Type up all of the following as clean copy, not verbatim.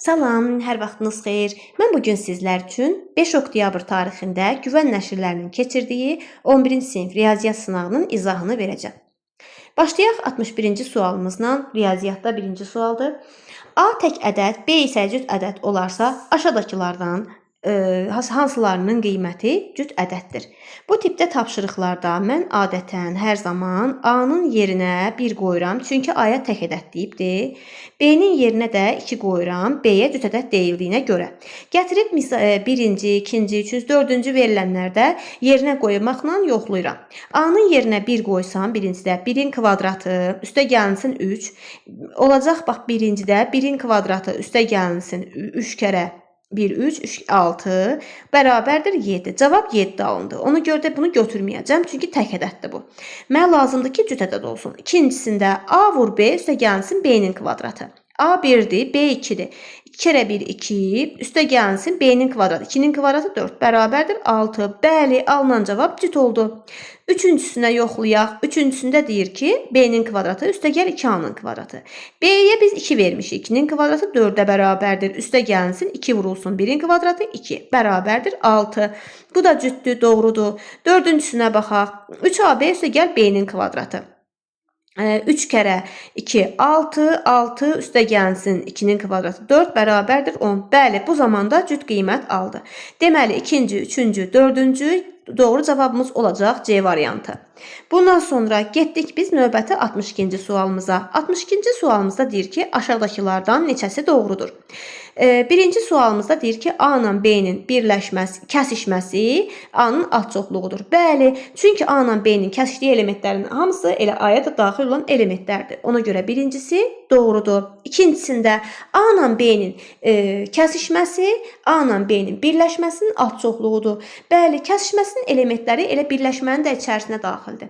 Salam, hər vaxtınız xeyir. Mən bugün sizlər üçün 5 oktyabr tarixində Güvən nəşrlərinin keçirdiyi 11-ci sinif riyaziyyat sınağının izahını verəcəm. Başlayaq 61-ci sualımızla. Riyaziyyatda birinci sualdır. A tək ədəd, B isə cüt ədəd olarsa, aşağıdakılardan hansılarının qiyməti cüt ədəddir? Bu tipdə tapşırıqlarda mən adətən hər zaman A-nın yerinə 1 qoyuram, çünki A-ya tək ədəd deyibdir. B-nin yerinə də 2 qoyuram, B-yə cüt ədəd deyildiyinə görə. Gətirib birinci, ikinci, üçüncü, dördüncü verilənlərdə yerinə qoymaqla yoxlayıram. A-nın yerinə 1 qoysam, birincidə 1-in kvadratı üstə gəlinsin 3. Olacaq, bax, birincidə 1-in kvadratı üstə gəlinsin 3 kərə 1, 3, 6 bərabərdir 7. Cavab 7 alındı. Ona görə də bunu götürməyəcəm, çünki tək ədəddir bu. Mənə lazımdır ki, cüt ədəd olsun. İkincisində A vur B üstə gəlsin B-nin kvadratı. A 1-dir, B 2-dir. 2 kərə 1, 2, üstə gəlsin B-nin kvadratı. 2-nin kvadratı 4, bərabərdir 6. Bəli, alınan cavab cüt oldu. Üçüncüsünə yoxlayaq. Üçüncüsündə deyir ki, B-nin kvadratı üstə gəl 2A-nın kvadratı. B-yə biz 2 vermişik. 2-nin kvadratı 4-ə bərabərdir. Üstə gəlinsin 2 vurulsun. 1-in kvadratı 2, bərabərdir 6. Bu da cütdür, doğrudur. Dördüncüsünə baxaq. 3AB üstə gəl B-nin kvadratı. 3 kərə 2, 6, 6 üstə gəlsin 2-nin kvadratı 4 bərabərdir 10. Bəli, bu zamanda cüt qiymət aldı. Deməli, ikinci, üçüncü, dördüncü doğru cavabımız olacaq C variantı. Bundan sonra getdik biz növbəti 62-ci sualımıza. 62-ci sualımızda deyir ki, aşağıdakılardan neçəsi doğrudur? Birinci sualımızda deyir ki, A ilə B-nin kəsişməsi A-nın adçoxluğudur. Bəli, çünki A ilə B-nin kəsişdiyi elementlərin hamısı elə A-ya da daxil olan elementlərdir. Ona görə birincisi doğrudur. İkincisində A ilə B-nin kəsişməsi A ilə B-nin birləşməsinin adçoxluğudur. Bəli, kəsişməsinin elementləri elə birləşmənin də içərisinə daxildir.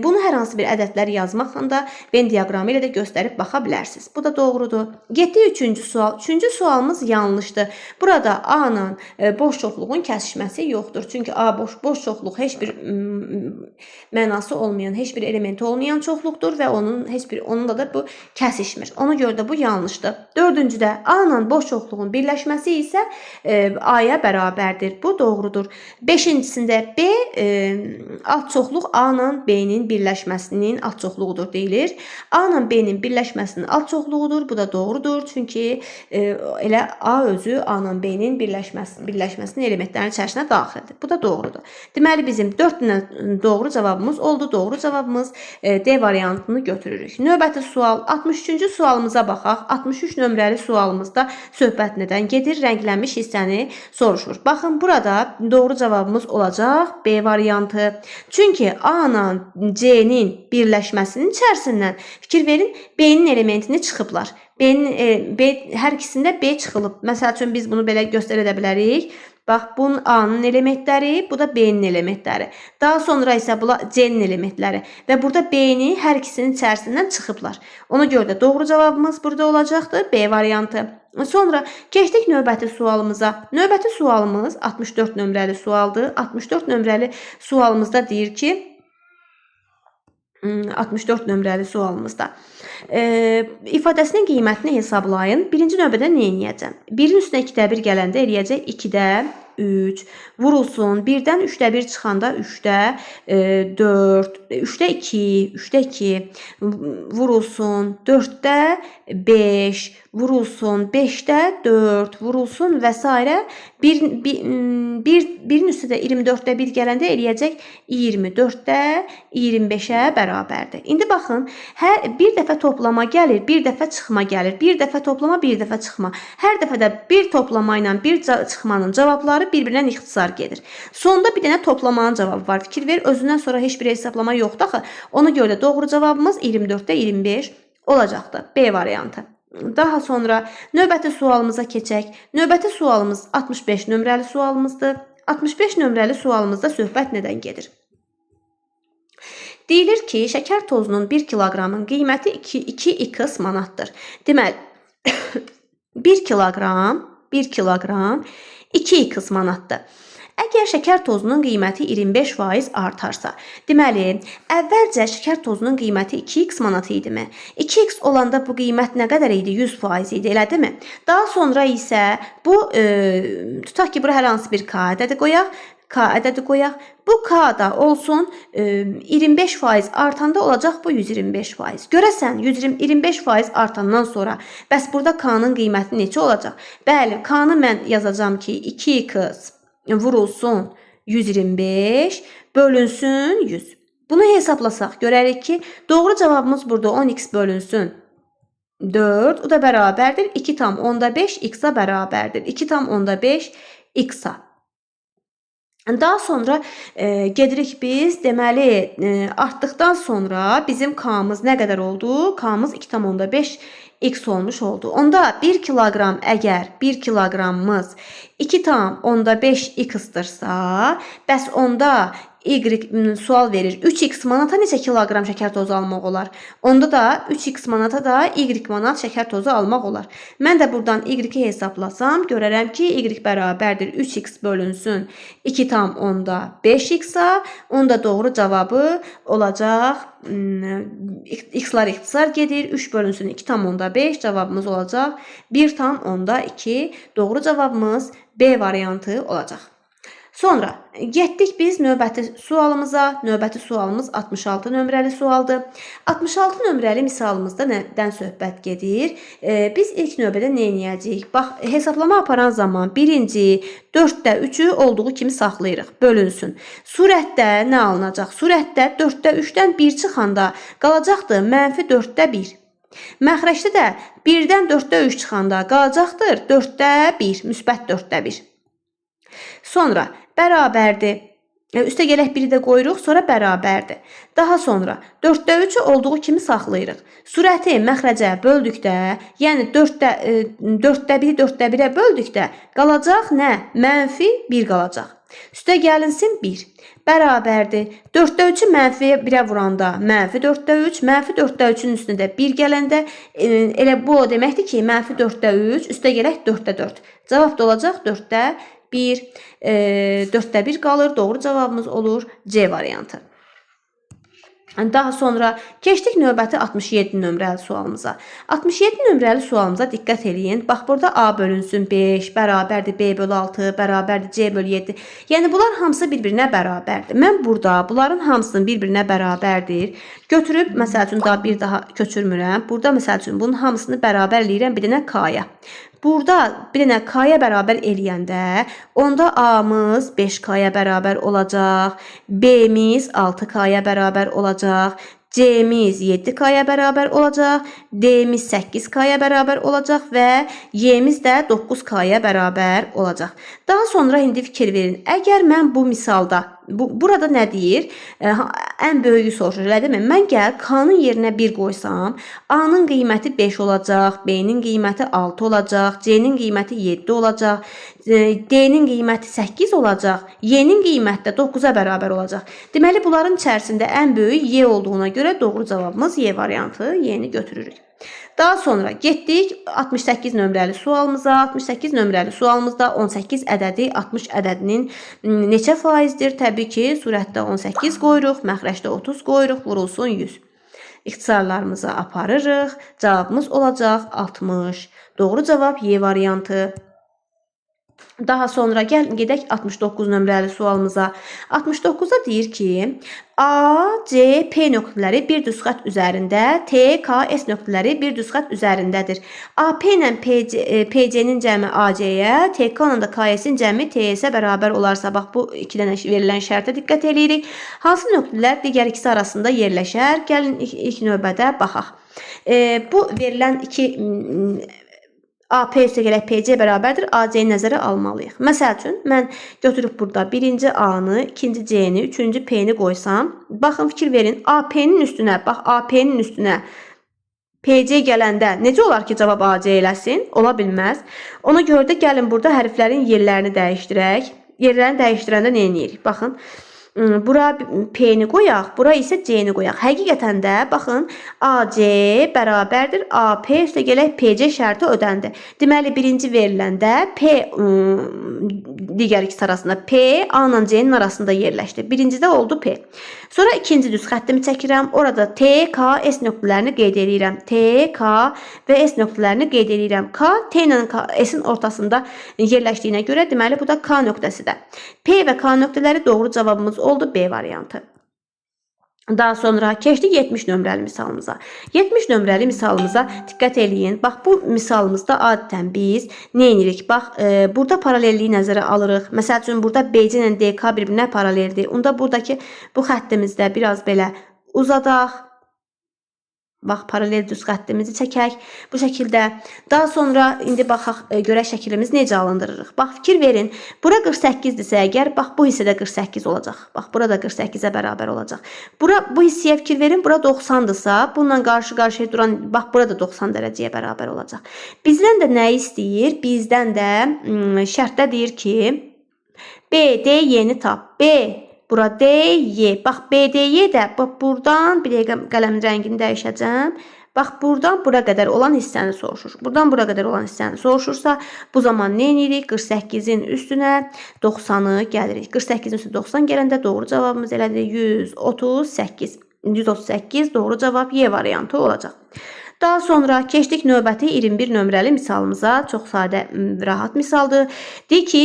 Bunu hər hansı bir ədədləri yazmaqla da Venn diaqramı ilə də göstərib baxa bilərsiniz. Bu da doğrudur. Getdik üçüncü sual. Üçüncü sualımız yanlışdır. Burada A ilə boş çoxluğun kəsişməsi yoxdur. Çünki A boş çoxluq heç bir mənası olmayan, heç bir elementi olmayan çoxluqdur və onunla da bu kəsişmir. Ona görə də bu yanlışdır. Dördüncüdə A ilə boş çoxluğun birləşməsi isə A-ya bərabərdir. Bu doğrudur. Beşincisində B alt çoxluq A ilə B-nin birləşməsinin alt çoxluğudur deyilir. A ilə B-nin birləşməsinin alt çoxluğudur. Bu da doğrudur. Çünki elə A özü A ilə B-nin birləşməsinin elementlərinin içərisinə daxildir. Bu da doğrudur. Deməli, bizim 4 dənə doğru cavabımız oldu. Doğru cavabımız D variantını götürürük. Növbəti sual 63-cü sualımıza baxaq. 63 nömrəli sualımızda söhbət nədən gedir? Rənglənmiş hissəni soruşur. Baxın, burada doğru cavabımız olacaq B variantı. Çünki A ilə C-nin birləşməsinin içərisindən fikir verin, B-nin elementini çıxıblar. Hər ikisində B çıxılıb. Məsəl üçün biz bunu belə göstərə də bilərik. Bax, bunun A-nın elementləri, bu da B-nin elementləri. Daha sonra isə C-nin elementləri və burada B-ni hər ikisinin içərisindən çıxıblar. Ona görə də doğru cavabımız burada olacaqdır, B variantı. Sonra keçdik növbəti sualımıza. Növbəti sualımız 64 nömrəli sualdır. 64 nömrəli sualımızda deyir ki, 64 nömrəli sualımızda ifadəsinin qiymətini hesablayın. Birinci növbədə nə edəcəm? 1-in üstünə 2də 1 gələndə eləyəcək 2də 3 vurulsun. 1-dən 3də 1 çıxanda 3də 4, 3də 2, 3də 2 vurulsun. 4də 5 vurulsun. 5də 4 vurulsun və s. 1-in üstə də 24də 1 gələndə eləyəcək 24də 25-ə bərabərdir. İndi baxın, bir dəfə toplama gəlir, bir dəfə çıxma gəlir. Bir dəfə toplama, bir dəfə çıxma. Hər dəfədə bir toplama ilə bir çıxmanın cavabları bir-birindən ixtisar gedir. Sonda bir dənə toplamanın cavabı var. Fikir ver, özündən sonra heç bir hesablama yoxdur axı. Ona görə də doğru cavabımız 24də 25 olacaqdır. B variantı. Daha sonra növbəti sualımıza keçək. Növbəti sualımız 65 nömrəli sualımızdır. 65 nömrəli sualımızda söhbət nədən gedir? Deyilir ki, şəkər tozunun 1 kiloqramın qiyməti 2x manatdır. Deməli, 1 kiloqram 2x manatdır. Əgər şəkər tozunun qiyməti 25% artarsa, deməli, əvvəlcə şəkər tozunun qiyməti 2x manat idimi? 2x olanda bu qiymət nə qədər idi? 100% idi, elədimi? Daha sonra isə bu tutaq ki, bura hər hansı bir k ədədi qoyaq. K ədədi qoyaq. Bu k da olsun 25% artanda olacaq bu 125%. Görəsən 125% artandan sonra bəs burada k-nın qiyməti neçə olacaq? Bəli, k-nı mən yazacağam ki 2x vurulsun 125 bölünsün 100. Bunu hesablasaq görərik ki doğru cavabımız burada 10x bölünsün 4, o da bərabərdir 2,5 x-a bərabərdir. 2,5 x-a. Daha sonra gedirik biz, deməli artdıqdan sonra bizim k-mız nə qədər oldu? K-mız 2,5 x olmuş oldu. Onda 1 kiloqram əgər 1 kiloqramımız 2,5 x-dırsa, bəs onda sual verir. 3x manata neçə kiloqram şəkər tozu almaq olar? Onda da 3x manata da y manat şəkər tozu almaq olar. Mən də buradan y-i hesablasam, görərəm ki, y bərabərdir 3x bölünsün 2,5 x-a. Onda doğru cavabı olacaq, x-lar ixtisar gedir, 3 bölünsün 2,5, cavabımız olacaq 1,2. Doğru cavabımız B variantı olacaq. Sonra getdik biz növbəti sualımıza. Növbəti sualımız 66 nömrəli sualdır. 66 nömrəli misalımızda nədən söhbət gedir? Biz ilk növbədə nə edəcəyik? Bax, hesablama aparan zaman birinci 4də 3'ü olduğu kimi saxlayırıq. Bölünsün. Surətdə nə alınacaq? Surətdə 4də 3'dən 1 çıxanda qalacaqdır -4də 1. Məxrəcdə də 1-dən 4də 3 çıxanda qalacaqdır 4də 1, müsbət 4də 1. Sonra bərabərdir. Üstə gələk 1-i də qoyuruq, sonra bərabərdir. Daha sonra 4də 3'ü olduğu kimi saxlayırıq. Surəti məxrəcə böldükdə, yəni 4də 1-i 4də 1-ə böldükdə qalacaq nə? -1 qalacaq. Üstə gəlinsin 1. Bərabərdir. 4də 3'ü -1'ə vuranda -4də 3, -4də 3'ün üstünə də 1 gələndə elə bu o deməkdir ki, -4də 3, üstə gələk 4də 4. Cavab da olacaq 4də 1. 4də 1 qalır. Doğru cavabımız olur C variantı. Daha sonra keçdik növbəti 67 nömrəli sualımıza. 67 nömrəli sualımıza diqqət eləyin. Bax, burada A bölünsün 5, bərabərdir B bölü 6, bərabərdir C bölü 7. Yəni, bunlar hamısı bir-birinə bərabərdir. Mən burada bunların hamısının bir-birinə bərabərdir. Götürüb, məsəl üçün, daha bir daha köçürmürəm. Burada, məsəl üçün, bunun hamısını bərabər eləyirəm bir dənə K-ya. Burada bir dənə K-ya bərabər eləyəndə, onda A-mız 5K-ya bərabər olacaq, B-miz 6K-ya bərabər olacaq, C-miz 7K-ya bərabər olacaq, D-miz 8K-ya bərabər olacaq və Y-miz də 9K-ya bərabər olacaq. Daha sonra indi fikir verin. Əgər mən bu misalda, burada nə deyir? Ən böyüyü soruşur, elə deyilmi? Mən gəl K-nın yerinə 1 qoysam, A-nın qiyməti 5 olacaq, B-nin qiyməti 6 olacaq, C-nin qiyməti 7 olacaq, D-nin qiyməti 8 olacaq, Y-nin qiyməti də 9'a bərabər olacaq. Deməli, bunların içərisində ən böyük Y olduğuna görə doğru cavabımız Y variantı, Y-ni götürürük. Daha sonra getdik 68 nömrəli sualımıza. 68 nömrəli sualımızda 18 ədədi 60 ədədinin neçə faizdir? Təbii ki, surətdə 18 qoyuruq, məxrəcdə 30 qoyuruq, vurulsun 100. İxtisarlarımızı aparırıq. Cavabımız olacaq 60. Doğru cavab Y variantı. Daha sonra gedək 69 nömrəli sualımıza. 69'da deyir ki, A, C, P nöqtələri bir düz xətt üzərində, T, K, S nöqtələri bir düz xətt üzərindədir. AP ilə PC'nin cəmi AC-yə, TK ilə də KS-in cəmi TS-ə bərabər olarsa, bax, bu iki dənə verilən şərtə diqqət eləyirik. Hansı nöqtələr digər ikisi arasında yerləşər? Gəlin ilk növbədə baxaq. Bu verilən iki AP üstə gələk PC bərabərdir. AC-yi nəzərə almalıyıq. Məsəl üçün, mən götürüb burada birinci A-nı, ikinci C-ni, üçüncü P-ni qoysam, baxın, fikir verin, AP-nin üstünə, bax, AP-nin üstünə PC gələndə necə olar ki, cavab AC eləsin? Ola bilməz. Ona görə də gəlin burada hərflərin yerlərini dəyişdirək. Yerlərini dəyişdirəndə nə edirik? Baxın, bura P-ni qoyaq, bura isə C-ni qoyaq. Həqiqətən də baxın, AC bərabərdir AP üstə gələk PC şərti ödəndi. Deməli birinci veriləndə P digər ikisi arasında P A ilə C-nin arasında yerləşdi. Birincidə oldu P. Sonra ikinci düz xəttimi çəkirəm. Orada T, K, S nöqtələrini qeyd edirəm. T, K və S nöqtələrini qeyd edirəm. K, T ilə S-in ortasında yerləşdiyinə görə deməli bu da K nöqtəsidir. P və K nöqtələri doğru cavabımız oldu B variantı. Daha sonra keçdik 70 nömrəli misalımıza. 70 nömrəli misalımıza diqqət eləyin. Bax bu misalımızda adətən biz nə edirik? Bax burada paralelliyi nəzərə alırıq. Məsəl üçün burada BC ilə DK bir-birinə paraleldir. Onda buradakı bu xəttimizdə biraz belə uzadaq. Bax paralel düz xəttimizi çəkək. Bu şəkildə. Daha sonra indi baxaq görək şəklimiz necə alındırırıq. Bax fikir verin. Bura 48-dirsə əgər bax bu hissədə 48 olacaq. Bax burada 48-ə bərabər olacaq. Bu hissəyə fikir verin. Bura 90-dırsa bununla qarşı-qarşıya duran bax burada 90 dərəcəyə bərabər olacaq. Bizdən də nə istəyir? Bizdən də şərtdə deyir ki BD yeni tap. B bura D, Y. Bax, BDY də buradan, bir dəqiqə qələmin rəngini dəyişəcəm. Bax, buradan bura qədər olan hissəni soruşur. Buradan bura qədər olan hissəni soruşursa, bu zaman nə edirik? 48-in üstünə 90-ı gəlirik. 48-in üstünə 90 gələndə doğru cavabımız elədir 138. 138 doğru cavab Y variantı olacaq. Daha sonra keçdik növbəti 21 nömrəli misalımıza. Çox sadə, rahat misaldır. Deyir ki,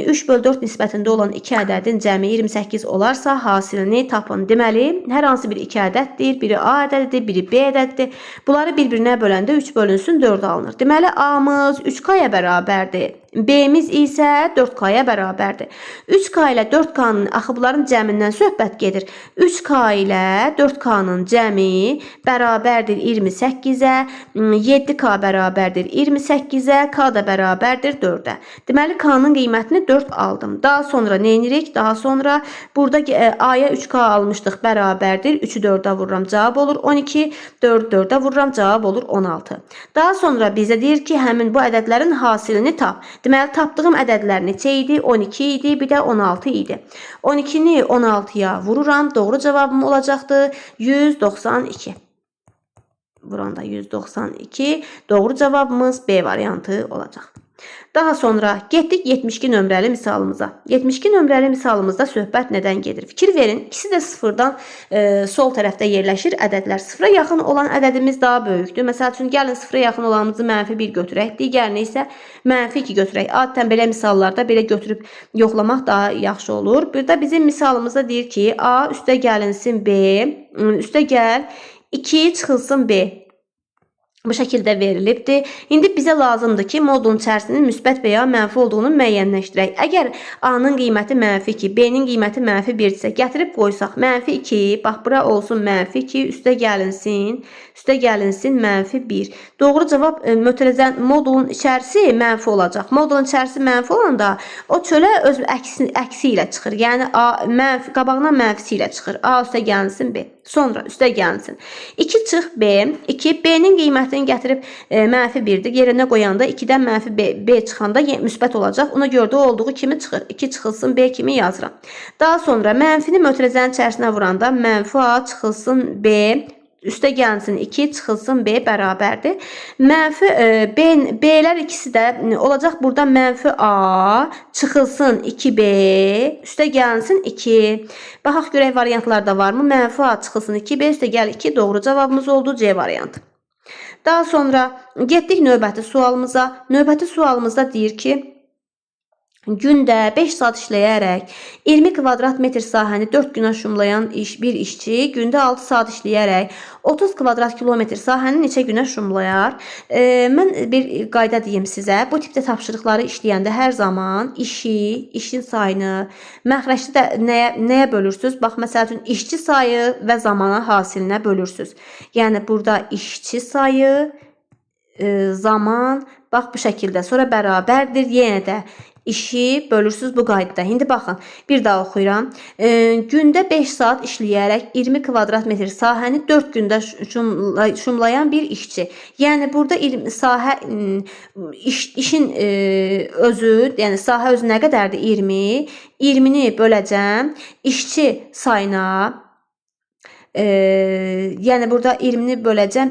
3/4 nisbətində olan 2 ədədin cəmi 28 olarsa hasilini tapın. Deməli, hər hansı bir 2 ədəddir. Biri A ədədidir, biri B ədədidir. Bunları bir-birinə böləndə 3 bölünsün 4 alınır. Deməli, A'mız 3K-ya bərabərdir. B'miz isə 4K-ya bərabərdir. 3K ilə 4K-nın axıbların cəmindən söhbət gedir. 3K ilə 4K-nın cəmi bərabərdir 28-ə, 7K bərabərdir 28-ə, K da bərabərdir 4-ə. Deməli, K-nın qiymətini 4 aldım. Daha sonra nə edirik? Daha sonra burada A-ya 3K almışdıq, bərabərdir. 3-ü 4-ə vururam, cavab olur 12. 4-ü 4-ə vururam, cavab olur 16. Daha sonra bizə deyir ki, həmin bu ədədlərin hasilini tap. Deməli, tapdığım ədədlər neçə idi? 12 idi, bir də 16 idi. 12-ni 16-ya vururam. Doğru cavabım olacaqdır 192. Buranda 192. Doğru cavabımız B variantı olacaq. Daha sonra getdik 72 nömrəli misalımıza. 72 nömrəli misalımızda söhbət nədən gedir? Fikir verin, ikisi də sıfırdan sol tərəfdə yerləşir ədədlər. Sıfıra yaxın olan ədədimiz daha böyükdür. Məsəl üçün, gəlin sıfıra yaxın olanımızı -1 götürək, digərini isə -2 götürək. Adətən belə misallarda belə götürüb yoxlamaq daha yaxşı olur. Burada bizim misalımızda deyir ki, A üstə gəlinsin B, üstə gəl 2 çıxılsın B. Bu şəkildə verilibdir. İndi bizə lazımdır ki, modulun içərisinin müsbət və ya mənfi olduğunu müəyyənləşdirək. Əgər A-nın qiyməti -2, B-nin qiyməti -1-dirsə, gətirib qoysaq -2, bax bura olsun -2, üstə gəlinsin -1. Doğru cavab mötərizən modulun içərisi mənfi olacaq. Modulun içərisi mənfi olanda o çölə öz əksi ilə çıxır. Yəni qabağına mənfisi ilə çıxır. A üstə gəlinsin B. Sonra üstə gəlinsin 2 çıx B, 2 B-nin qiymətini gətirib -1-dir. Yerinə qoyanda 2-dən -B çıxanda müsbət olacaq. Ona görə də olduğu kimi çıxır. 2 çıxılsın B kimi yazıram. Daha sonra mənfini mötərizənin içərisinə vuranda -A çıxılsın B, üstə gəlsin 2 çıxılsın B bərabərdir. B'lər ikisi də olacaq burada -A çıxılsın 2B, üstə gəlsin 2. Baxaq görək variantlarda varmı? -A çıxılsın 2B, üstə gəl 2. Doğru cavabımız oldu C variantı. Daha sonra getdik növbəti sualımıza. Növbəti sualımızda deyir ki, gündə 5 saat işləyərək 20 kvadrat metr sahəni 4 günə şumlayan bir işçi gündə 6 saat işləyərək 30 kvadrat kilometr sahəni neçə günə şumlayar? Mən bir qayda deyim sizə. Bu tipdə tapşırıqları işləyəndə hər zaman işin sayını, məxrəcdə də nəyə bölürsünüz? Bax, məsəl üçün, işçi sayı və zamana hasilinə bölürsünüz. Yəni, burada işçi sayı, zaman, bax bu şəkildə. Sonra bərabərdir. Yenə də İşi bölürsüz bu qaydada. İndi baxın, bir daha oxuyuram. Gündə 5 saat işləyərək 20 kvadrat metr sahəni 4 gündə şumlayan bir işçi. Yəni burada sahə işin özü, yəni sahə özü nə qədərdir? 20. 20-ni böləcəm işçi sayına. Yəni burada 20-ni böləcəm.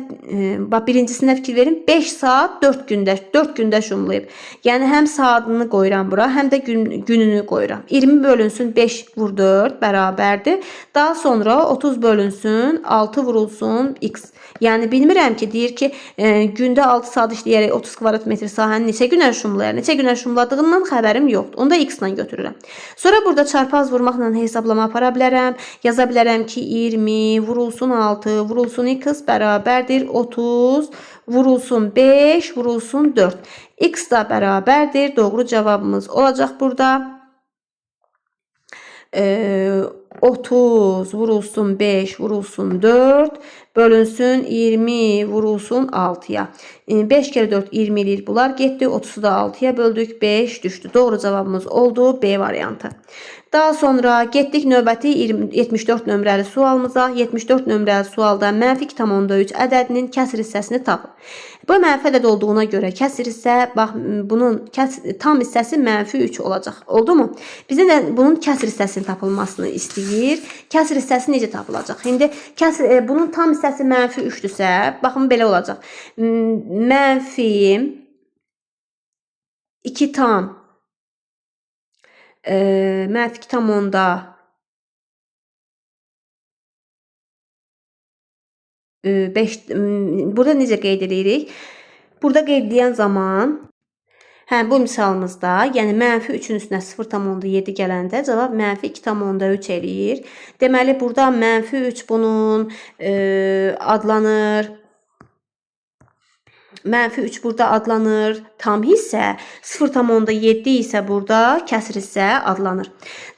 Bax birincisində fikir verin. 5 saat 4 gündə şumlayıb. Yəni həm saatını qoyuram bura, həm də gününü qoyuram. 20 bölünsün 5 vur 4 bərabərdir. Daha sonra 30 bölünsün 6 vurulsun x. Yəni bilmirəm ki, deyir ki, gündə 6 saat işləyərək 30 kvadrat metr sahəni neçə günə şumlayar? Neçə günə şumladığından xəbərim yoxdur. Onda x ilə götürürəm. Sonra burada çarpaz vurmaqla hesablama apara bilərəm. Yaza bilərəm ki, 20 vurulsun 6 vurulsun x bərabərdir 30 vurulsun 5 vurulsun 4. X da bərabərdir. Doğru cavabımız olacaq burada. 30 vurulsun 5 vurulsun 4 bölünsün 20 vurulsun 6'ya. 5 kere 4 20 eləyir. Bunlar getdi. 30'u da 6'ya böldük. 5 düşdü. Doğru cavabımız oldu. B variantı. Daha sonra getdik növbəti 74 nömrəli sualımıza. 74 nömrəli sualda -2,3 ədədinin kəsr hissəsini tapın. Bu mənfi ədəd olduğuna görə kəsr hissə, bax bunun tam hissəsi -3 olacaq. Oldu mu? Bizə də bunun kəsr hissəsinin tapılmasını istəyir. Kəsr hissəsi necə tapılacaq? İndi bunun tam hissəsi -3-dürsə, baxın belə olacaq. -2 tam -2 tam onda 5 burada necə qeyd edirik? Burada qeydləyən zaman bu misalımızda, yəni -3-ün üstünə 0,7 gələndə cavab -2,3 eləyir. Deməli burada -3 bunun adlanır. -3 burada adlanır. Tam hissə 0,7 isə burada kəsr hissə adlanır.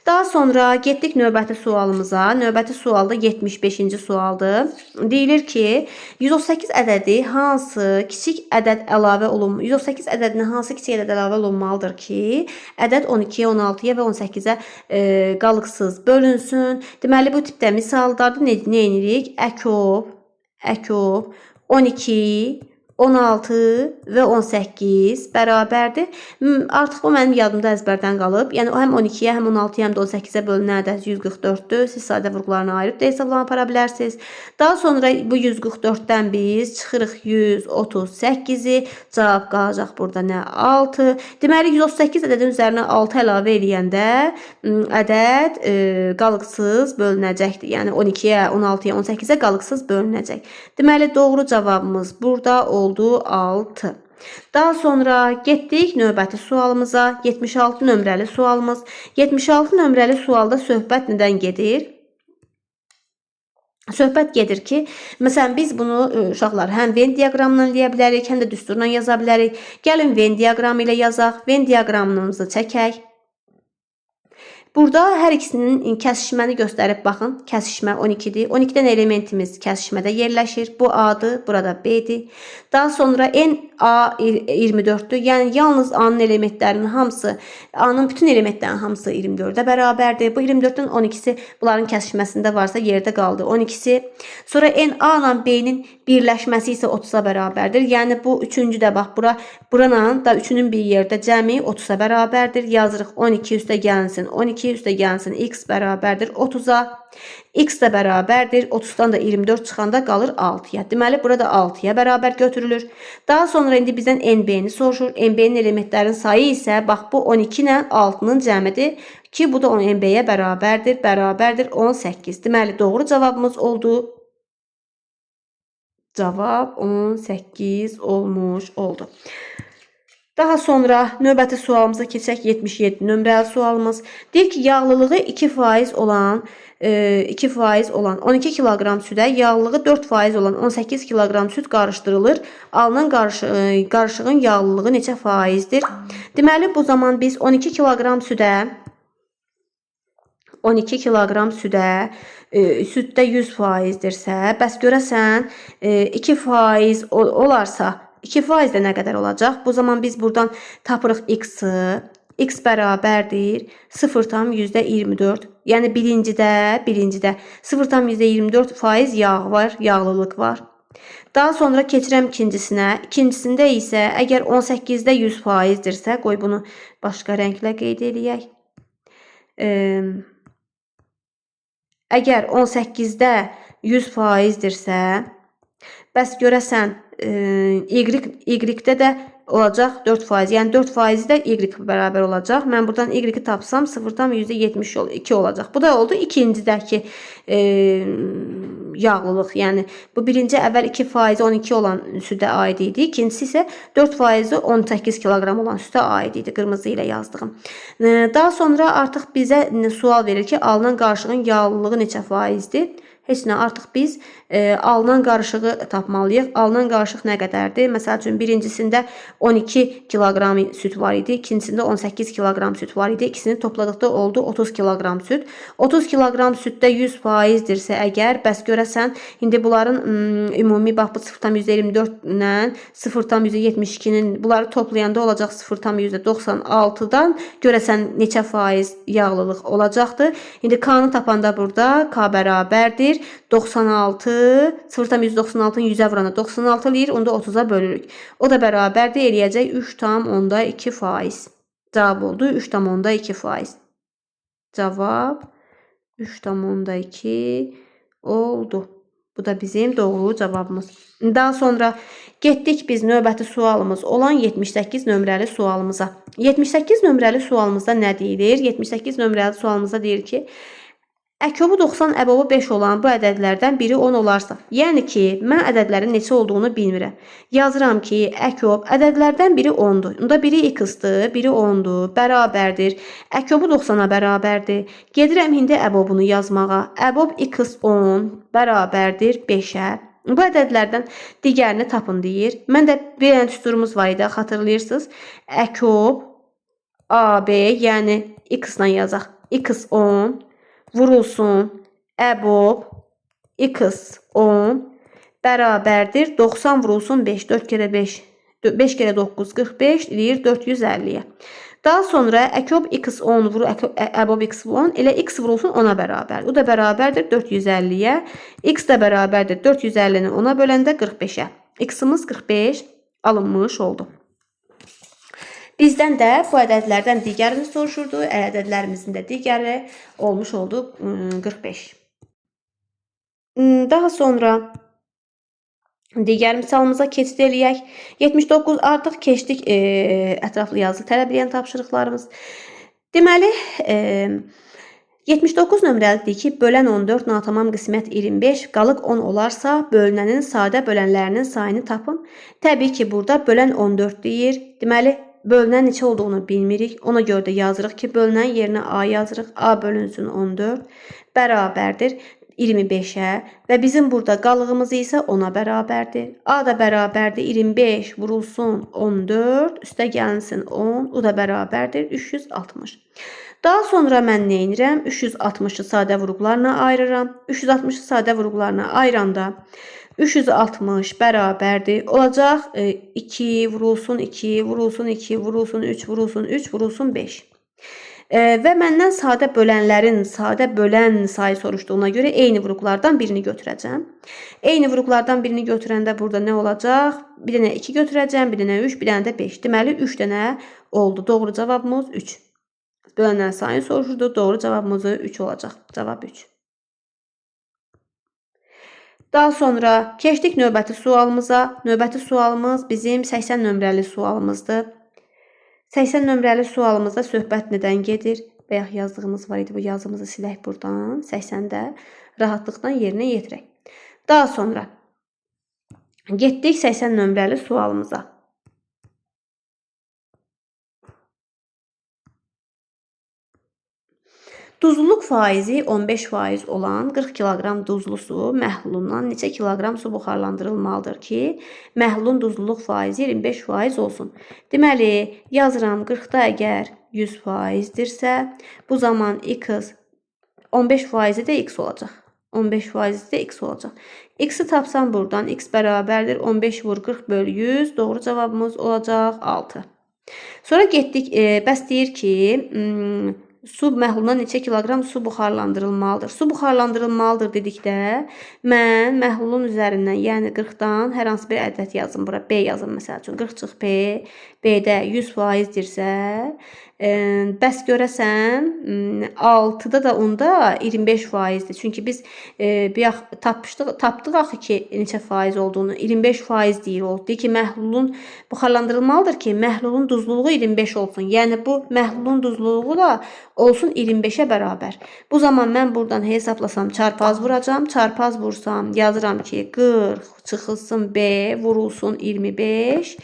Daha sonra getdik növbəti sualımıza. Növbəti sualda 75-ci sualdır. Deyilir ki, 138 ədədi hansı kiçik ədəd əlavə olunmalıdır? 138 ədədinə hansı kiçik ədəd əlavə olunmalıdır ki, ədəd 12-yə, 16-ya və 18-ə qalıqsız bölünsün. Deməli bu tipdə misallarda nə edirik? Əkov 12 16 və 18 bərabərdir. Artıq bu mənim yadımda əzbərdən qalıb. Yəni həm 12-yə, həm 16-ya, həm də 18-ə bölünən ədəd 144-dür. Siz sadə vurğularını ayırıb da hesablama apara bilərsiniz. Daha sonra bu 144-dən biz çıxırıq 138-i. Cavab qalacaq burada nə? 6. Deməli 138 ədədin üzərinə 6 əlavə eləyəndə ədəd qalıqsız bölünəcəkdir. Yəni 12-yə, 16-ya, 18-ə qalıqsız bölünəcək. Deməli doğru cavabımız burada oldu 6. Daha sonra getdik növbəti sualımıza. 76 nömrəli sualımız. 76 nömrəli sualda söhbət nədən gedir? Söhbət gedir ki, məsələn biz bunu uşaqlar həm Venn diaqramla eləyə bilərik, həm də düsturla yaza bilərik. Gəlin Venn diaqramı ilə yazaq. Venn diaqramımızı çəkək. Burada hər ikisinin kəsişməni göstərib baxın. Kəsişmə 12-dir. 12-dən elementimiz kəsişmədə yerləşir. Bu A-dır, burada B-dir. Daha sonra A 24-dür. Yəni yalnız A-nın elementlərinin hamısı, A-nın bütün elementlərinin hamısı 24-də bərabərdir. Bu 24-ün 12-si bunların kəsişməsində varsa yerdə qaldı 12-si. Sonra A ilə B-nin birləşməsi isə 30-a bərabərdir. Yəni bu üçüncü də bax buranın da üçünün bir yerdə cəmi 30-a bərabərdir. Yazırıq 12 üstə gəlsin 12 üstə gəlsin x bərabərdir 30-a. X də bərabərdir 30-dan da 24 çıxanda qalır 6-ya. Deməli burada 6-ya bərabər götürülür. Daha sonra indi bizdən NB-ni soruşur. NB-nin elementlərin sayı isə bax bu 12 ilə 6-nın cəmidir ki, bu da NB-yə bərabərdir. Bərabərdir 18. Deməli doğru cavabımız oldu. Cavab 18 oldu. Daha sonra növbəti sualımıza keçək. 77 nömrəli sualımız. Deyir ki, yağlılığı 2% olan 12 kiloqram südə yağlılığı 4% olan 18 kiloqram süd qarışdırılır. Alınan qarışığın yağlılığı neçə faizdir? Deməli bu zaman biz 12 kiloqram südə süddə 100%dirsə, bəs görəsən 2% olarsa 2% də nə qədər olacaq? Bu zaman biz buradan tapırıq x-i. x bərabərdir 0,24. Yəni birincidə 0,24% yağ var, yağlılıq var. Daha sonra keçirəm ikincisinə. İkincisində isə əgər 18-də 100%dirsə, qoy bunu başqa rənglə qeyd eləyək. Əgər 18-də 100%dirsə, bəs görəsən y-də də olacaq 4%. Yəni 4% də y bərabər olacaq. Mən buradan y-i tapsam 0,72 olacaq. Bu da oldu ikincidəki yağlılıq. Yəni bu birinci əvvəl 2% 12 olan südə aid idi. İkincisi isə 4% 18 kiloqram olan südə aid idi. Qırmızı ilə yazdığım. Daha sonra artıq bizə sual verir ki, alınan qarışığın yağlılığı neçə faizdir? Heç nə, artıq biz alınan qarışığı tapmalıyıq. Alınan qarışıq nə qədərdir? Məsəl üçün birincisində 12 kiloqram süt var idi, ikincisində 18 kiloqram süt var idi. İkisini topladıqda oldu 30 kiloqram süt. 30 kiloqram sütdə 100%dirsə əgər, bəs görəsən, indi bunların ümumi bax bu 0,24 ilə 0,72-nin bunları toplayanda olacaq 0,96-dan görəsən neçə faiz yağlılıq olacaqdır. İndi K-nı tapanda burada K bərabərdir 96, 0,196-ın 100-ə vuranda 96 eləyir, onu da 30-a bölürük. O da bərabərdir, eləyəcək 3,2%. Cavab oldu 3,2%. Cavab 3,2 oldu. Bu da bizim doğru cavabımız. Daha sonra getdik biz növbəti sualımız olan 78 nömrəli sualımıza. 78 nömrəli sualımızda nə deyilir? 78 nömrəli sualımızda deyir ki, əkobu 90, əbobu 5 olan bu ədədlərdən biri 10 olarsa, yəni ki, mən ədədlərin neçə olduğunu bilmirəm. Yazıram ki, əkob ədədlərdən biri 10-dur. Onda biri x-dır, biri 10-dur, bərabərdir. Əkobu 90-a bərabərdir. Gedirəm indi əbobunu yazmağa. Əbob x10 bərabərdir 5-ə. Bu ədədlərdən digərini tapın deyir. Mən də bir dənə düsturumuz var idi, xatırlayırsınız. Əkob AB, yəni x-la yazaq. x10 vurulsun əbob x10 bərabərdir 90 vurulsun 5. 4 kere 5. 5 kere 9 45 deyir 450'ye. Daha sonra əkob x10 vurur əbob x10 elə x vurulsun 10'a bərabər. O da bərabərdir 450'ye. X də bərabərdir 450'ni 10'a böləndə 45'ə. X'imiz 45 alınmış oldu. Bizdən də bu ədədlərdən digərini soruşurdu. Ədədlərimizin də digəri olmuş oldu 45. Daha sonra digər misalımıza keçid eləyək. 79 artıq keçdik ətraflı yazılı tələb edən tapşırıqlarımız. Deməli, 79 nömrəlidir ki, bölən 14, natamam qismət 25, qalıq 10 olarsa, bölünənin sadə bölənlərinin sayını tapın. Təbii ki, burada bölən 14 deyir. Deməli, bölünən neçə olduğunu bilmirik. Ona görə də yazırıq ki, bölünən yerinə A yazırıq. A bölünsün 14 bərabərdir 25'ə və bizim burada qalığımız isə 10'a bərabərdir. A da bərabərdir 25 vurulsun 14 üstə gəlinsin 10. O da bərabərdir 360. Daha sonra mən nə edirəm? 360'ı sadə vurğularla ayırıram. 360'ı sadə vurğularla ayıranda 360 bərabərdir. Olacaq 2 vurulsun 2, vurulsun 2, vurulsun 3, vurulsun 3, vurulsun 5. Və məndən sadə bölənlərin sadə bölən sayı soruşduğuna görə eyni vurğulardan birini götürəcəm. Eyni vurğulardan birini götürəndə burada nə olacaq? Bir dənə 2 götürəcəm, bir dənə 3, bir dənə də 5. Deməli 3 dənə oldu. Doğru cavabımız 3. Bölənlərin sayını soruşurdu. Doğru cavabımız 3 olacaq. Cavab 3. Daha sonra keçdik növbəti sualımıza. Növbəti sualımız bizim 80 nömrəli sualımızdır. 80 nömrəli sualımızda söhbət nədən gedir? Bayaq yazdığımız var idi. Bu yazımızı silək buradan. 80-də rahatlıqla yerinə yetirək. Daha sonra getdik 80 nömrəli sualımıza. Duzluluq faizi 15% olan 40 kiloqram duzlu su məhlulundan neçə kiloqram su buxarlandırılmalıdır ki, məhlulun duzluluq faizi 25% olsun. Deməli, yazıram 40-da əgər 100%dirsə, bu zaman x 15% də x olacaq. 15% də x olacaq. X-i tapsam buradan x bərabərdir 15 vur 40 bölü 100. Doğru cavabımız olacaq 6. Sonra getdik, bəs deyir ki, su məhluluna neçə kiloqram su buxarlandırılmalıdır? Su buxarlandırılmalıdır dedikdə, mən məhlulun üzərindən, yəni 40-dan hər hansı bir ədəd yazım bura. B yazım məsəl üçün. 40 çıx P, B-də 100%dirsə, bəs görəsən 6-da da onda 25%dir. Çünki biz tapdıq axı ki, neçə faiz olduğunu. 25% deyir o. Deyir ki, məhlulun buxarlandırılmalıdır ki, məhlulun duzluluğu 25 olsun. Yəni bu məhlulun duzluluğu da olsun 25-ə bərabər. Bu zaman mən buradan hesablasam çarpaz vuracağam. Çarpaz vursam yazıram ki, 40 çıxılsın B vurulsun 25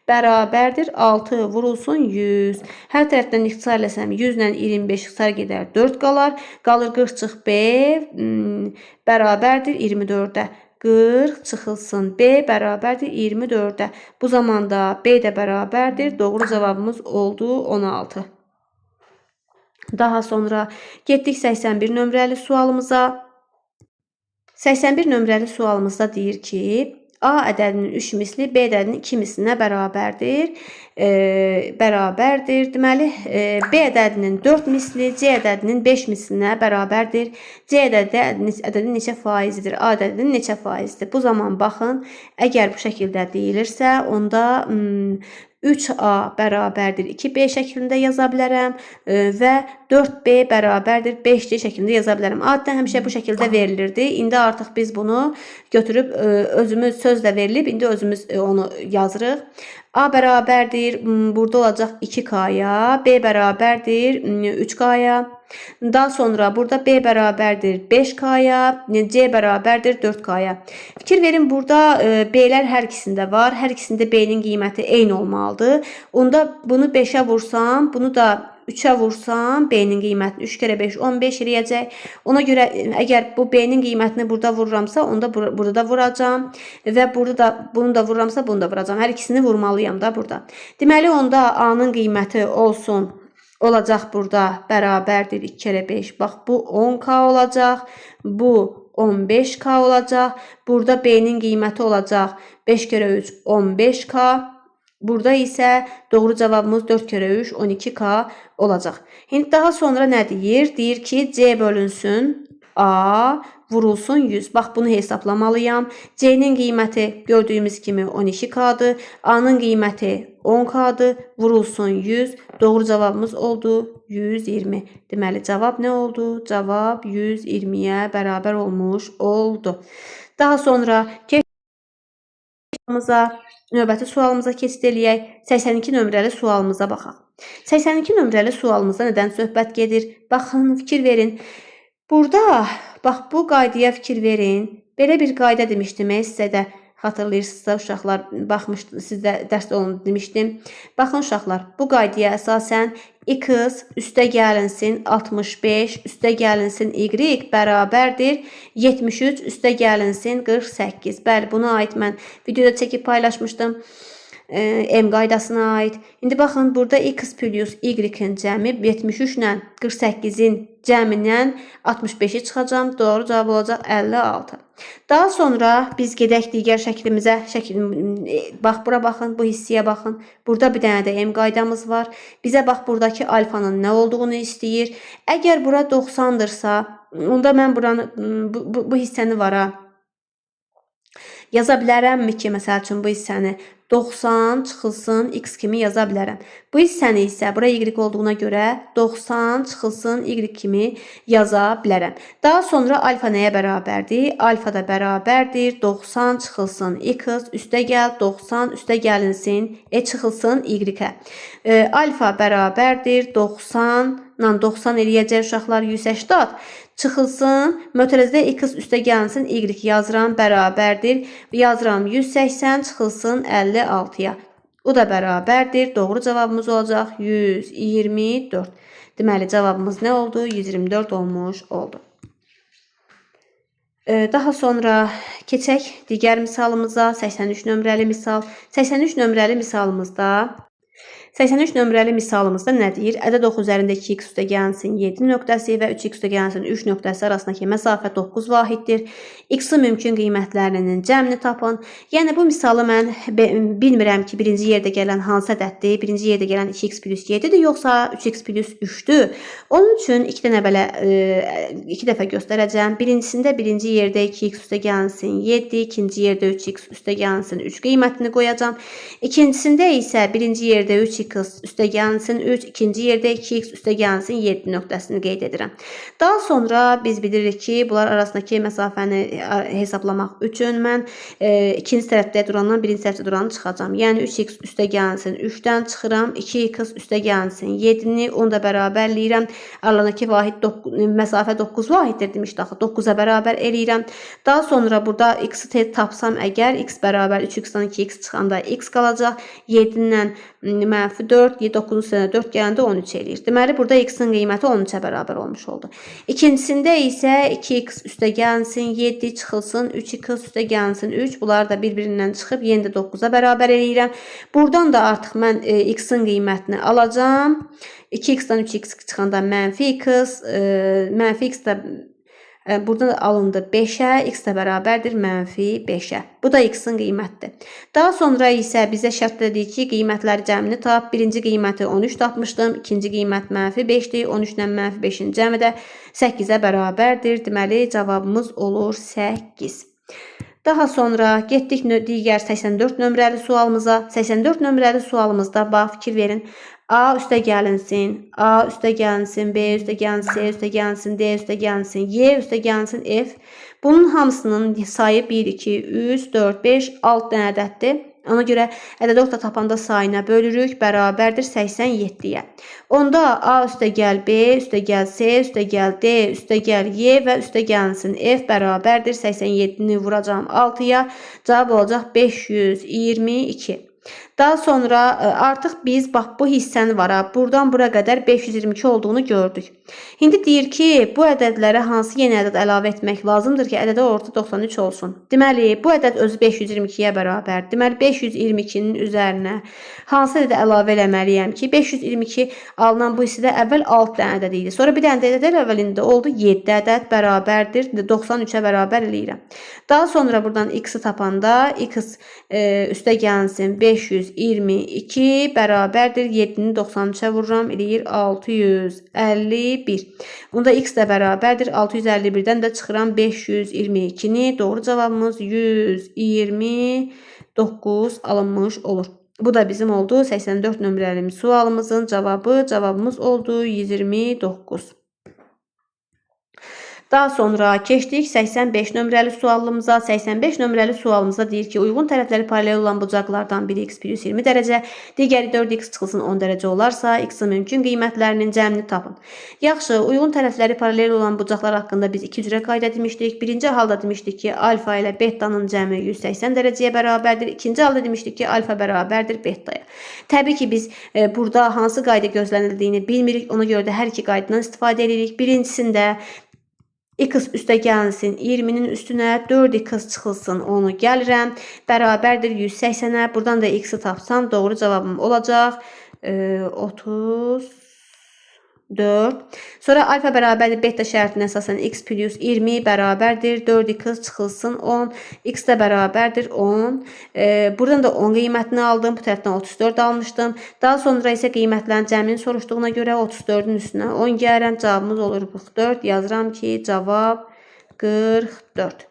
bərabərdir 6 vurulsun 100. Hər tərəfdən ixtisar eləsəm 100 ilə 25 ixtisar gedər 4 qalar. Qalır 40 çıx B bərabərdir 24-ə. 40 çıxılsın B bərabərdir 24-ə. Bu zamanda B də bərabərdir. Doğru cavabımız oldu 16. Daha sonra getdik 81 nömrəli sualımıza. 81 nömrəli sualımızda deyir ki, A ədədinin 3 misli B ədədinin 2 mislinə bərabərdir. Deməli, B ədədinin 4 misli C ədədinin 5 mislinə bərabərdir. C ədədi neçə faizidir? A ədədinin neçə faizidir? Bu zaman baxın, əgər bu şəkildə deyilirsə, onda 3A bərabərdir 2B şəklində yaza bilərəm və 4B bərabərdir 5C şəklində yaza bilərəm. Adətən həmişə bu şəkildə verilirdi. İndi artıq biz bunu götürüb özümüz sözlə verilib, indi özümüz onu yazırıq. A bərabərdir, burada olacaq 2K-ya, B bərabərdir 3K-ya. Daha sonra burada B bərabərdir 5K-ya, C bərabərdir 4K-ya. Fikir verin, burada B-lər hər ikisində var. Hər ikisində B-nin qiyməti eyni olmalıdır. Onda bunu 5-ə vursam, bunu da 3'ə vursam B-nin qiymətini 3 kere 5 15 eləyəcək. Ona görə əgər bu B-nin qiymətini burada vururamsa, onda burada da vuracağam və burada da bunu da vururamsa, bunu da vuracağam. Hər ikisini vurmalıyam da burada. Deməli onda A-nın qiyməti olacaq burada bərabərdir 2 kere 5. Bax bu 10K olacaq. Bu 15K olacaq. Burada B-nin qiyməti olacaq 5 kere 3 15K. Burada isə doğru cavabımız 4 kere 3 12K olacaq. Şimdi daha sonra nə deyir? Deyir ki C bölünsün A vurulsun 100. Bax bunu hesaplamalıyam. C'nin qiyməti gördüyümüz kimi 12K'dır. A'nın qiyməti 10K'dır. Vurulsun 100. Doğru cavabımız oldu 120. Deməli cavab nə oldu? Cavab 120'ye bərabər olmuş oldu. Daha sonra növbəti sualımıza keçid eləyək. 82 nömrəli sualımıza baxaq. 82 nömrəli sualımızda nədən söhbət gedir? Baxın, fikir verin. Burada, bax bu qaydaya fikir verin. Belə bir qayda demişdim sizə də. Xatırlayırsınızsa uşaqlar baxmışdınız, sizdə dərsdə onu demişdim. Baxın uşaqlar, bu qaydaya əsasən x üstə gəlinsin 65 üstə gəlinsin y bərabərdir 73 üstə gəlinsin 48. Bəli, buna aid mən videoda çəkib paylaşmışdım. M qaydasına aid. İndi baxın, burada x plus y-in cəmi 73 ilə 48-in cəmindən 65-i çıxacam. Doğru cavab olacaq 56. Daha sonra biz gedək digər şəklimizə. Bax, bura baxın, bu hissəyə baxın. Burada bir dənə də M qaydamız var. Bizə bax, buradakı alfanın nə olduğunu istəyir. Əgər bura 90-dırsa, onda mən buranı, bu hissəni vara yaza bilərəmmi ki, məsəl üçün bu hissəni 90 çıxılsın x kimi yaza bilərəm. Bu hissəni isə bura y olduğuna görə 90 çıxılsın y kimi yaza bilərəm. Daha sonra alfa nəyə bərabərdir? Alfa da bərabərdir 90 çıxılsın x üstə gəl 90 üstə gəlinsin çıxılsın y-ə. Alfa bərabərdir 90 ilə 90 eləyəcək uşaqlar 180 çıxılsın, mötərizədə x üstə gəlinsin, y yazıram, bərabərdir. Yazıram 180 çıxılsın 56'ya. O da bərabərdir. Doğru cavabımız olacaq 124. Deməli cavabımız nə oldu? 124 olmuş oldu. Daha sonra keçək digər misalımıza. 83 nömrəli misal. 83 nömrəli misalımızda 83 nömrəli misalımızda nə deyir? Ədəd oxu üzərində 2x üstəgəlsin 7 nöqtəsi və 3x üstəgəlsin 3 nöqtəsi arasındakı məsafə 9 vahiddir. X-in mümkün qiymətlərinin cəmini tapın. Yəni bu misalı mən bilmirəm ki, birinci yerdə gələn hansı ədəddir? Birinci yerdə gələn 2x plus 7-dir, yoxsa 3x plus 3-dür? Onun üçün iki dəfə göstərəcəm. Birincisində birinci yerdə 2x üstəgəlsin 7, ikinci yerdə 3x üstəgəlsin 3 qiymətini qoyacağam. İkincisində isə birinci yerdə 3x üstəgəlsin 3, ikinci yerdə 2x üstəgəlsin 7 nöqtəsini qeyd edirəm. Daha sonra biz bilirik ki, bunlar arasındakı məsafəni hesablamaq üçün mən ikinci tərəfdə durandan birinci tərəfdə duranı çıxacağam. Yəni 3x üstəgəlsin 3-dən çıxıram, 2x üstəgəlsin 7-ni 10 da bərabərləyirəm. Aralarındakı vahid məsafə 9 vahiddir demişdik axı. 9-a bərabər eləyirəm. Daha sonra burada x-i tapsam əgər x bərabər 3x-dan 2x çıxanda x qalacaq. 7-dən -4, 9-un üstünə 4 gələndə 13 eləyir. Deməli, burada x-in qiyməti 13-ə bərabər olmuş oldu. İkincisində isə 2x üstəgəlsin 7 çıxılsın, 3x üstəgəlsin 3. Bunlar da bir-birindən çıxıb, yenə də 9-a bərabər eləyirəm. Buradan da artıq mən x-in qiymətini alacağam. 2x-dan 3x çıxanda -x, -x da buradan alındı 5-ə, x də bərabərdir -5-ə. Bu da x-in qiymətidir. Daha sonra isə bizə şərt dedik ki, qiymətləri cəmini tap. Birinci qiyməti 13 tapmışdım, ikinci qiymət -5-dir. 13 ilə -5-in cəmi də 8-ə bərabərdir. Deməli, cavabımız olur 8. Daha sonra getdik digər 84 nömrəli sualımıza. 84 nömrəli sualımızda bax, fikir verin. A üstəgəlinsin, A üstəgəlinsin, B üstəgəlinsin, C üstəgəlinsin, D üstəgəlinsin, Y üstəgəlinsin, F. Bunun hamısının sayı 1, 2, 3, 4, 5, 6 dənə ədəddir. Ona görə ədəd orta tapanda sayına bölürük, bərabərdir 87-yə. Onda A üstəgəl B, üstəgəl C, üstəgəl D, üstəgəl Y və üstəgəlinsin F bərabərdir 87-ni vuracağım 6-ya. Cavab olacaq 522. Daha sonra artıq biz bax bu hissəni var. Buradan bura qədər 522 olduğunu gördük. İndi deyir ki, bu ədədlərə hansı yeni ədəd əlavə etmək lazımdır ki, ədədə orta 93 olsun. Deməli, bu ədəd özü 522-yə bərabər. Deməli, 522-nin üzərinə hansı ədədə əlavə eləməliyəm ki, 522 alınan bu hissədə əvvəl 6 dənə ədəd idi. Sonra bir dənə ədəd əvvəlində oldu 7 ədəd bərabərdir. 93-ə bərabər eləyirəm. Daha sonra buradan x-i tapanda x üstəgəlsin 522 bərabərdir 7-ni 93-ə vururam, eləyir 651. Bunda x də bərabərdir 651-dən də çıxıram 522-ni. Doğru cavabımız 129 alınmış olur. Bu da bizim oldu 84 nömrəli sualımızın cavabı. Cavabımız oldu 129. Daha sonra keçdik 85 nömrəli sualımıza. 85 nömrəli sualımızda deyir ki, uyğun tərəfləri paralel olan bucaqlardan biri x plus 20 dərəcə, digəri 4x çıxılsın 10 dərəcə olarsa, x-in mümkün qiymətlərinin cəmini tapın. Yaxşı, uyğun tərəfləri paralel olan bucaqlar haqqında biz iki cürə qayda demişdik. Birinci halda demişdik ki, alfa ilə betanın cəmi 180 dərəcəyə bərabərdir. İkinci halda demişdik ki, alfa bərabərdir betaya. Təbii ki, biz burada hansı qayda gözlənildiyini bilmirik. Ona görə də hər iki qaydadan istifadə edirik. Birincisində x üstəgəlsin 20-nin üstünə 4x çıxılsın, onu gəlirəm. Bərabərdir 180-ə. Buradan da x-i tapsam doğru cavabım olacaq 34. Sonra alfa bərabərdir beta şərtinə əsasən x plus 20 bərabərdir 4x çıxılsın 10. X də bərabərdir 10. Buradan da 10 qiymətini aldım. Bu tərəfdən 34 almışdım. Daha sonra isə qiymətlərin cəmini soruşduğuna görə 34-ün üstünə 10 gəlirəm. Cavabımız olur 44. Yazıram ki, cavab 44.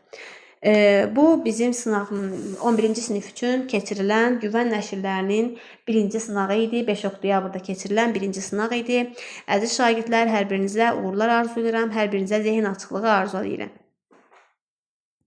Bu bizim sınavın 11-ci sinif üçün keçirilən güvən nəşrlərinin birinci sınağı idi. 5 oktyabrda keçirilən birinci sınaq idi. Əziz şagirdlər, hər birinizə uğurlar arzu edirəm. Hər birinizə zehin açıqlığı arzu edirəm.